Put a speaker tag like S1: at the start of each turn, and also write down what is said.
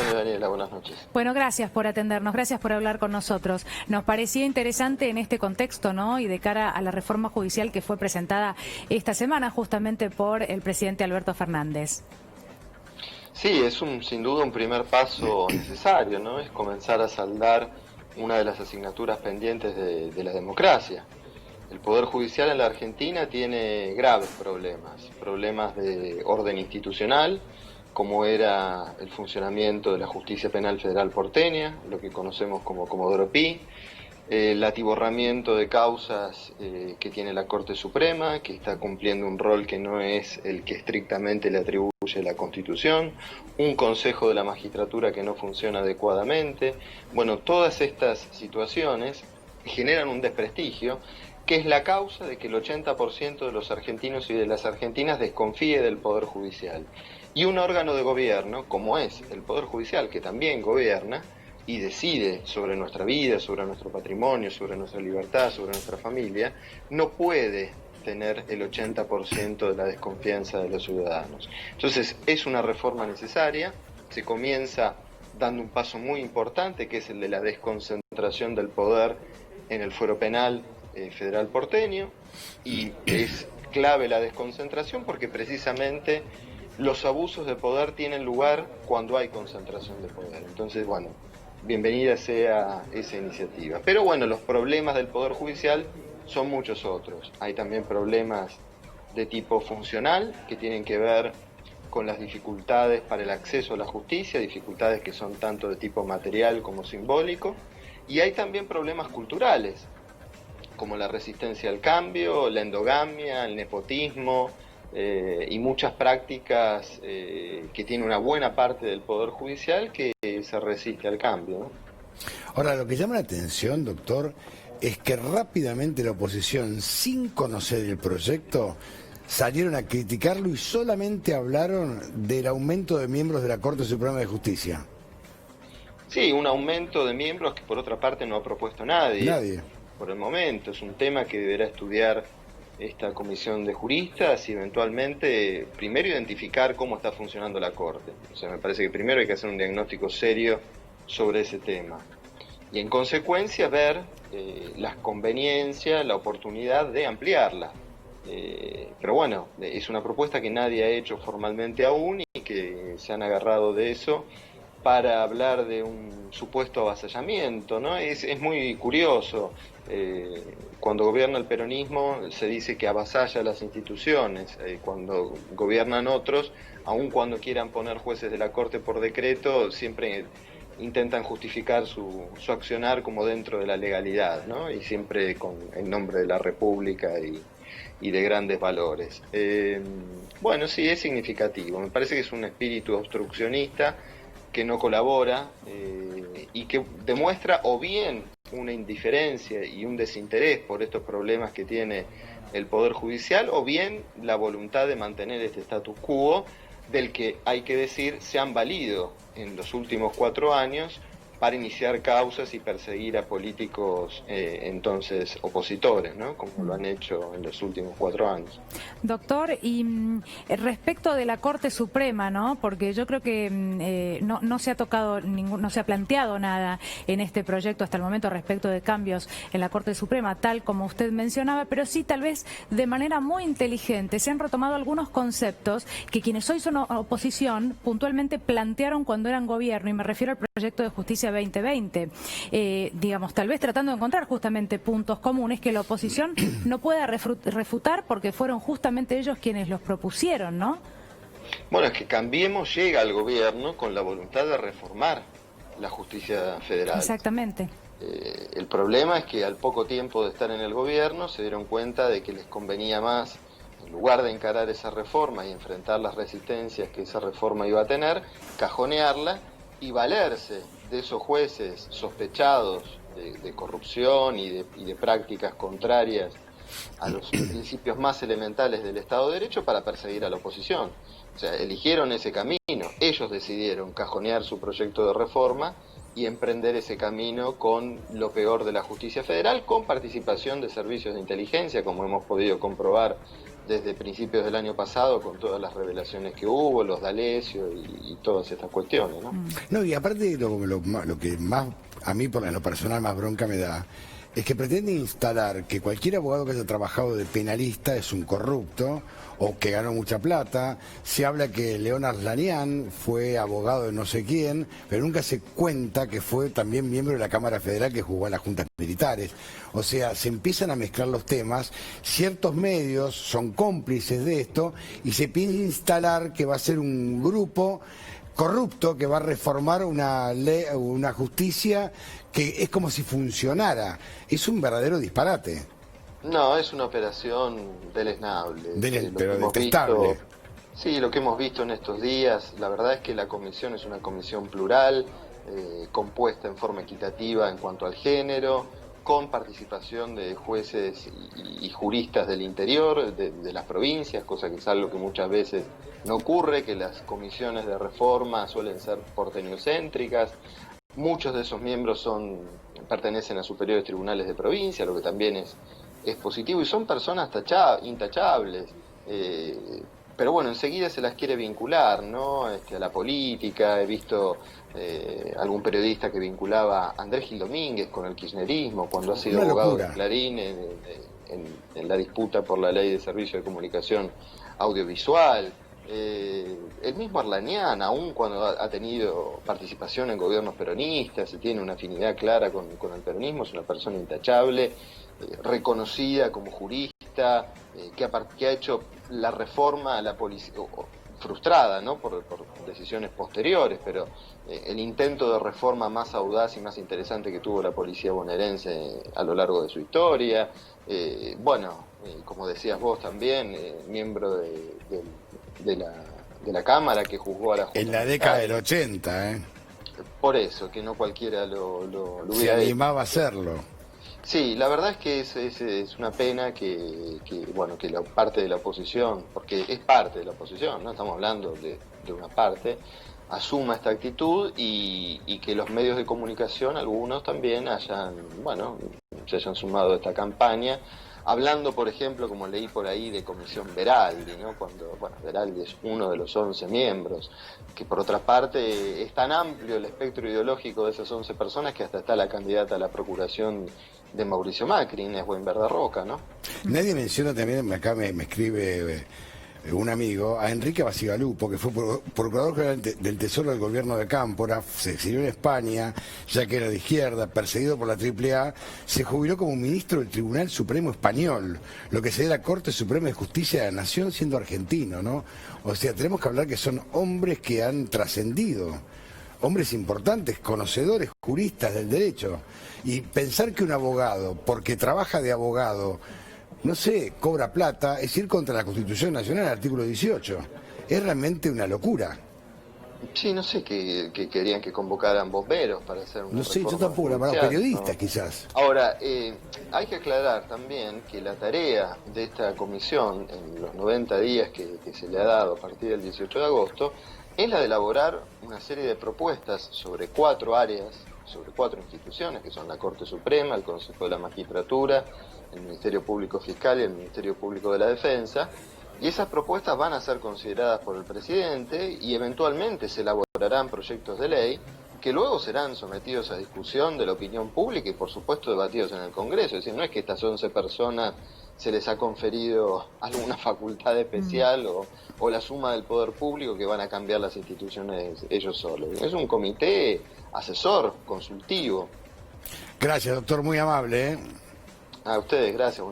S1: Antonio, Daniela, buenas noches.
S2: Bueno, gracias por atendernos, gracias por hablar con nosotros. Nos parecía interesante en este contexto, ¿no? Y de cara a la reforma judicial que fue presentada esta semana justamente por el presidente Alberto Fernández.
S1: Sí, es sin duda un primer paso necesario, ¿no? Es comenzar a saldar una de las asignaturas pendientes de la democracia. El Poder Judicial en la Argentina tiene graves problemas de orden institucional, como era el funcionamiento de la Justicia Penal Federal porteña, lo que conocemos como Comodoro Pi, el atiborramiento de causas que tiene la Corte Suprema, que está cumpliendo un rol que no es el que estrictamente le atribuye la Constitución, un Consejo de la Magistratura que no funciona adecuadamente. Bueno, todas estas situaciones generan un desprestigio que es la causa de que el 80% de los argentinos y de las argentinas desconfíe del Poder Judicial. Y un órgano de gobierno, como es el Poder Judicial, que también gobierna y decide sobre nuestra vida, sobre nuestro patrimonio, sobre nuestra libertad, sobre nuestra familia, no puede tener el 80% de la desconfianza de los ciudadanos. Entonces, es una reforma necesaria, se comienza dando un paso muy importante, que es el de la desconcentración del poder en el fuero penal federal porteño, y es clave la desconcentración porque precisamente los abusos de poder tienen lugar cuando hay concentración de poder. Entonces, bueno, bienvenida sea esa iniciativa. Pero bueno, los problemas del Poder Judicial son muchos otros. Hay también problemas de tipo funcional que tienen que ver con las dificultades para el acceso a la justicia, dificultades que son tanto de tipo material como simbólico, y hay también problemas culturales, como la resistencia al cambio, la endogamia, el nepotismo, y muchas prácticas que tiene una buena parte del Poder Judicial que se resiste al cambio, ¿no?
S3: Ahora, lo que llama la atención, doctor, es que rápidamente la oposición, sin conocer el proyecto, salieron a criticarlo y solamente hablaron del aumento de miembros de la Corte Suprema de Justicia.
S1: Sí, un aumento de miembros que por otra parte no ha propuesto nadie. Por el momento, es un tema que deberá estudiar esta comisión de juristas y eventualmente primero identificar cómo está funcionando la Corte. O sea, me parece que primero hay que hacer un diagnóstico serio sobre ese tema. Y en consecuencia ver las conveniencias, la oportunidad de ampliarla. Pero bueno, es una propuesta que nadie ha hecho formalmente aún y que se han agarrado de eso para hablar de un supuesto avasallamiento, ¿no? Es muy curioso. Cuando gobierna el peronismo se dice que avasalla las instituciones. Cuando gobiernan otros, aun cuando quieran poner jueces de la Corte por decreto, siempre intentan justificar su accionar como dentro de la legalidad, ¿no? Y siempre en nombre de la República y de grandes valores. Bueno, sí, es significativo. Me parece que es un espíritu obstruccionista que no colabora y que demuestra o bien una indiferencia y un desinterés por estos problemas que tiene el Poder Judicial, o bien la voluntad de mantener este status quo, del que hay que decir se han valido en los últimos 4 años para iniciar causas y perseguir a políticos entonces opositores, ¿no? Como lo han hecho en los últimos 4 años.
S2: Doctor, y respecto de la Corte Suprema, ¿no? Porque yo creo que no se ha tocado no se ha planteado nada en este proyecto hasta el momento respecto de cambios en la Corte Suprema, tal como usted mencionaba, pero sí tal vez de manera muy inteligente se han retomado algunos conceptos que quienes hoy son oposición puntualmente plantearon cuando eran gobierno, y me refiero al proyecto de Justicia 2020, digamos, tal vez tratando de encontrar justamente puntos comunes que la oposición no pueda refutar porque fueron justamente ellos quienes los propusieron, ¿no?
S1: Bueno, es que Cambiemos llega al gobierno con la voluntad de reformar la justicia federal.
S2: Exactamente.
S1: El problema es que al poco tiempo de estar en el gobierno se dieron cuenta de que les convenía más, en lugar de encarar esa reforma y enfrentar las resistencias que esa reforma iba a tener, cajonearla y valerse de esos jueces sospechados de corrupción y de prácticas contrarias a los principios más elementales del Estado de Derecho para perseguir a la oposición. O sea, eligieron ese camino, ellos decidieron cajonear su proyecto de reforma y emprender ese camino con lo peor de la justicia federal, con participación de servicios de inteligencia, como hemos podido comprobar desde principios del año pasado con todas las revelaciones que hubo, los D'Alessio y todas estas cuestiones, ¿no?
S3: No, y aparte lo que más a mí por lo personal más bronca me da es que pretende instalar que cualquier abogado que haya trabajado de penalista es un corrupto o que ganó mucha plata. Se habla que León Arlanian fue abogado de no sé quién, pero nunca se cuenta que fue también miembro de la Cámara Federal que jugó a las juntas militares. O sea, se empiezan a mezclar los temas, ciertos medios son cómplices de esto y se piensa instalar que va a ser un grupo corrupto que va a reformar una ley, una justicia que es como si funcionara. Es un verdadero disparate.
S1: No, es una operación deleznable.
S3: Pero detestable.
S1: Sí, lo que hemos visto en estos días, la verdad es que la comisión es una comisión plural, compuesta en forma equitativa en cuanto al género, con participación de jueces y juristas del interior, de las provincias, cosa que es algo que muchas veces no ocurre, que las comisiones de reforma suelen ser porteñocéntricas. Muchos de esos miembros pertenecen a superiores tribunales de provincia, lo que también es positivo, y son personas intachables. Pero bueno, enseguida se las quiere vincular, ¿no? A la política. He visto algún periodista que vinculaba a Andrés Gil Domínguez con el kirchnerismo cuando ha sido abogado de Clarín en la disputa por la ley de servicio de comunicación audiovisual. El mismo Arlanian, aun cuando ha tenido participación en gobiernos peronistas y tiene una afinidad clara con el peronismo, es una persona intachable, reconocida como jurista, que ha hecho la reforma a la policía, frustrada, ¿no? por decisiones posteriores, pero el intento de reforma más audaz y más interesante que tuvo la policía bonaerense a lo largo de su historia. Como decías vos también, miembro de la Cámara que juzgó a la Junta.
S3: En la década del 80,
S1: Por eso, que no cualquiera lo hubiera
S3: se animaba a hacerlo.
S1: Sí, la verdad es que es una pena que la parte de la oposición, porque es parte de la oposición, no estamos hablando de una parte, asuma esta actitud y que los medios de comunicación, algunos también se hayan sumado a esta campaña, hablando, por ejemplo, como leí por ahí, de Comisión Veraldi, ¿no? Veraldi es uno de los 11 miembros, que por otra parte es tan amplio el espectro ideológico de esas 11 personas que hasta está la candidata a la procuración de Mauricio Macri, Inés Buenverda Roca, ¿no?
S3: Nadie menciona también, acá me escribe un amigo, a Enrique Bacigalupo, que fue procurador general del Tesoro del gobierno de Cámpora, se exilió en España, ya que era de izquierda, perseguido por la AAA, se jubiló como ministro del Tribunal Supremo Español, lo que sería la Corte Suprema de Justicia de la Nación, siendo argentino, ¿no? O sea, tenemos que hablar que son hombres que han trascendido, hombres importantes, conocedores, juristas del derecho, y pensar que un abogado, porque trabaja de abogado, no sé, cobra plata, es ir contra la Constitución Nacional, el artículo 18. Es realmente una locura.
S1: Sí, no sé que querían que convocaran bomberos para hacer una
S3: No sé, yo tampoco,
S1: judicial,
S3: para periodistas,
S1: ¿no?
S3: quizás.
S1: Ahora, hay que aclarar también que la tarea de esta comisión, en los 90 días que se le ha dado a partir del 18 de agosto, es la de elaborar una serie de propuestas sobre 4 áreas, sobre 4 instituciones, que son la Corte Suprema, el Consejo de la Magistratura, el Ministerio Público Fiscal y el Ministerio Público de la Defensa, y esas propuestas van a ser consideradas por el presidente y eventualmente se elaborarán proyectos de ley que luego serán sometidos a discusión de la opinión pública y por supuesto debatidos en el Congreso. Es decir, no es que estas 11 personas se les ha conferido alguna facultad especial o la suma del poder público que van a cambiar las instituciones ellos solos. Es un comité asesor, consultivo.
S3: Gracias, doctor, muy amable.
S1: A ustedes, gracias.